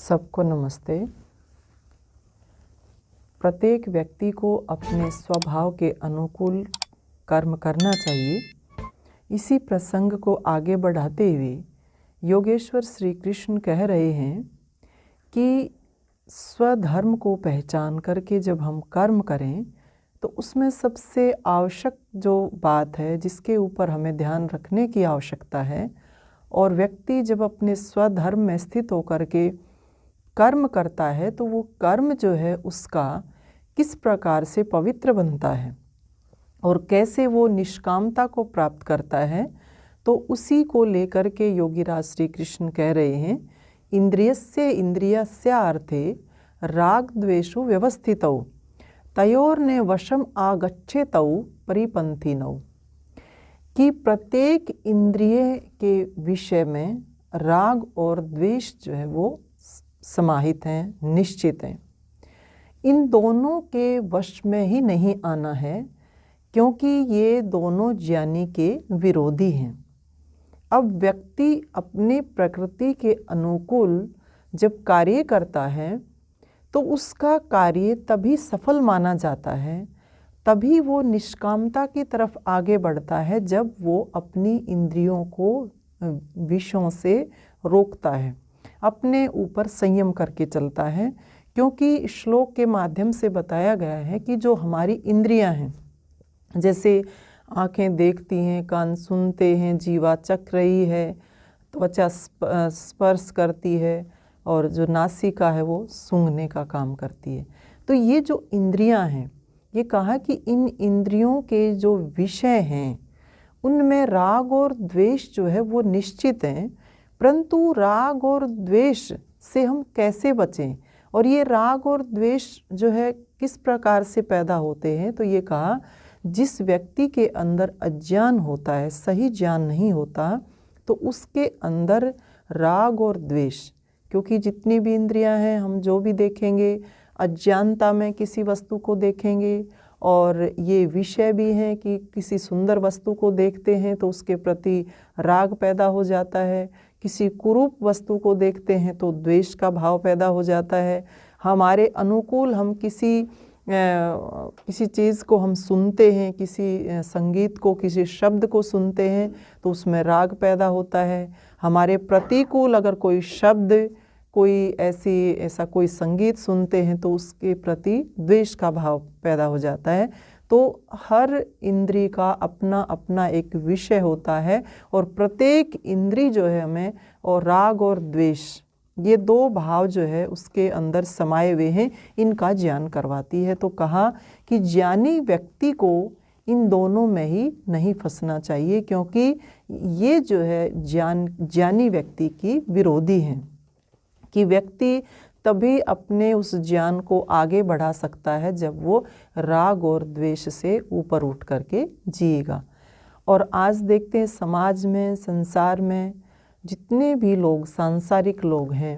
सबको नमस्ते। प्रत्येक व्यक्ति को अपने स्वभाव के अनुकूल कर्म करना चाहिए। इसी प्रसंग को आगे बढ़ाते हुए योगेश्वर श्री कृष्ण कह रहे हैं कि स्वधर्म को पहचान करके जब हम कर्म करें तो उसमें सबसे आवश्यक जो बात है जिसके ऊपर हमें ध्यान रखने की आवश्यकता है, और व्यक्ति जब अपने स्वधर्म में स्थित होकर के कर्म करता है तो वो कर्म जो है उसका किस प्रकार से पवित्र बनता है और कैसे वो निष्कामता को प्राप्त करता है, तो उसी को लेकर के योगीराज श्री कृष्ण कह रहे हैं, इंद्रियस्य इंद्रियस्यार्थे राग द्वेषो व्यवस्थितौ तयोर्ने वशम आगच्छेतौ परिपंथिनौ, कि प्रत्येक इंद्रिय के विषय में राग और द्वेष जो है वो समाहित हैं, निश्चित हैं। इन दोनों के वश में ही नहीं आना है, क्योंकि ये दोनों ज्ञानी के विरोधी हैं। अब व्यक्ति अपनी प्रकृति के अनुकूल जब कार्य करता है तो उसका कार्य तभी सफल माना जाता है, तभी वो निष्कामता की तरफ आगे बढ़ता है जब वो अपनी इंद्रियों को विषयों से रोकता है, अपने ऊपर संयम करके चलता है। क्योंकि श्लोक के माध्यम से बताया गया है कि जो हमारी इंद्रियां हैं, जैसे आँखें देखती हैं, कान सुनते हैं, जीवा चख रही है, त्वचा स्पर्श करती है, और जो नासिका है वो सूंघने का काम करती है। तो ये जो इंद्रियां हैं, ये कहा कि इन इंद्रियों के जो विषय हैं उनमें राग और द्वेष जो है वो निश्चित हैं, परंतु राग और द्वेष से हम कैसे बचें, और ये राग और द्वेष जो है किस प्रकार से पैदा होते हैं। तो ये कहा, जिस व्यक्ति के अंदर अज्ञान होता है, सही ज्ञान नहीं होता, तो उसके अंदर राग और द्वेष, क्योंकि जितनी भी इंद्रियां हैं, हम जो भी देखेंगे अज्ञानता में किसी वस्तु को देखेंगे, और ये विषय भी हैं कि किसी सुंदर वस्तु को देखते हैं तो उसके प्रति राग पैदा हो जाता है, किसी कुरूप वस्तु को देखते हैं तो द्वेष का भाव पैदा हो जाता है। हमारे अनुकूल हम किसी चीज़ को हम सुनते हैं, किसी संगीत को, किसी शब्द को सुनते हैं तो उसमें राग पैदा होता है। हमारे प्रतिकूल अगर कोई शब्द, कोई ऐसा कोई संगीत सुनते हैं तो उसके प्रति द्वेष का भाव पैदा हो जाता है। तो हर इंद्रिय का अपना अपना एक विषय होता है, और प्रत्येक इंद्रिय जो है हमें, और राग और द्वेष, ये दो भाव जो है उसके अंदर समाये हुए हैं, इनका ज्ञान करवाती है। तो कहा कि ज्ञानी व्यक्ति को इन दोनों में ही नहीं फंसना चाहिए, क्योंकि ये जो है ज्ञानी व्यक्ति की विरोधी हैं, कि व्यक्ति तभी अपने उस ज्ञान को आगे बढ़ा सकता है जब वो राग और द्वेष से ऊपर उठ करके जिएगा। और आज देखते हैं समाज में, संसार में जितने भी लोग सांसारिक लोग हैं,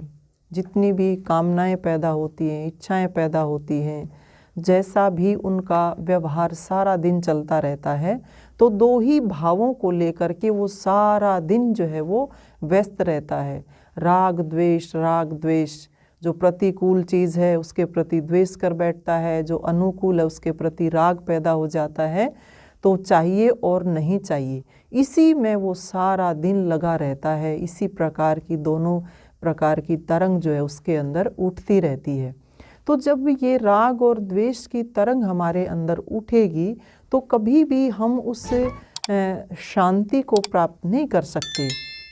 जितनी भी कामनाएं पैदा होती हैं, इच्छाएं पैदा होती हैं, जैसा भी उनका व्यवहार सारा दिन चलता रहता है, तो दो ही भावों को लेकर के वो सारा दिन जो है वो व्यस्त रहता है। राग द्वेष, जो प्रतिकूल चीज़ है उसके प्रति द्वेष कर बैठता है, जो अनुकूल है उसके प्रति राग पैदा हो जाता है। तो चाहिए और नहीं चाहिए, इसी में वो सारा दिन लगा रहता है। इसी प्रकार की दोनों प्रकार की तरंग जो है उसके अंदर उठती रहती है। तो जब ये राग और द्वेष की तरंग हमारे अंदर उठेगी तो कभी भी हम उस शांति को प्राप्त नहीं कर सकते,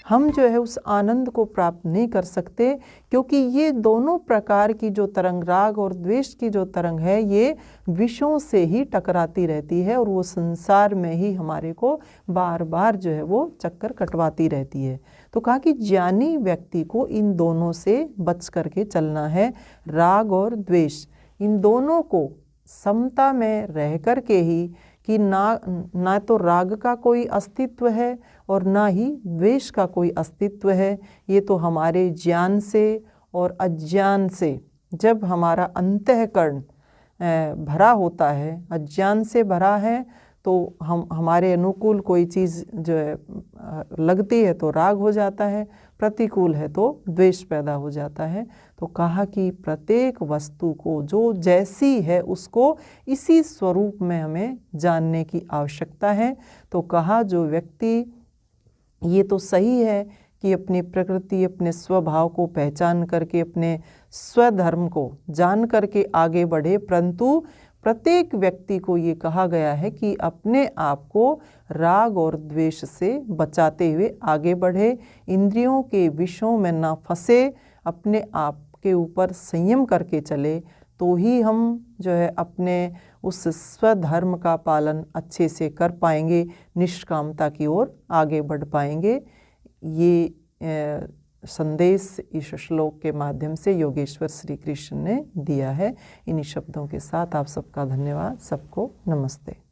हम जो है उस आनंद को प्राप्त नहीं कर सकते, क्योंकि ये दोनों प्रकार की जो तरंग, राग और द्वेष की जो तरंग है, ये विषयों से ही टकराती रहती है, और वो संसार में ही हमारे को बार बार जो है वो चक्कर कटवाती रहती है। तो कहा कि ज्ञानी व्यक्ति को इन दोनों से बच करके चलना है। राग और द्वेष, इन दोनों को समता में रह कर के ही, कि ना तो राग का कोई अस्तित्व है और ना ही द्वेष का कोई अस्तित्व है। ये तो हमारे ज्ञान से और अज्ञान से, जब हमारा अंतःकरण भरा होता है, अज्ञान से भरा है, तो हमारे अनुकूल कोई चीज़ जो है लगती है तो राग हो जाता है, प्रतिकूल है तो द्वेष पैदा हो जाता है। तो कहा कि प्रत्येक वस्तु को जो जैसी है उसको इसी स्वरूप में हमें जानने की आवश्यकता है। तो कहा जो व्यक्ति ये तो सही है कि अपनी प्रकृति अपने स्वभाव को पहचान करके अपने स्वधर्म को जान करके आगे बढ़े, परंतु प्रत्येक व्यक्ति को ये कहा गया है कि अपने आप को राग और द्वेष से बचाते हुए आगे बढ़े, इंद्रियों के विषयों में ना फंसे, अपने आप के ऊपर संयम करके चले, तो ही हम जो है अपने उस स्वधर्म का पालन अच्छे से कर पाएंगे, निष्कामता की ओर आगे बढ़ पाएंगे। ये संदेश इस श्लोक के माध्यम से योगेश्वर श्री कृष्ण ने दिया है। इन्हीं शब्दों के साथ आप सबका धन्यवाद। सबको नमस्ते।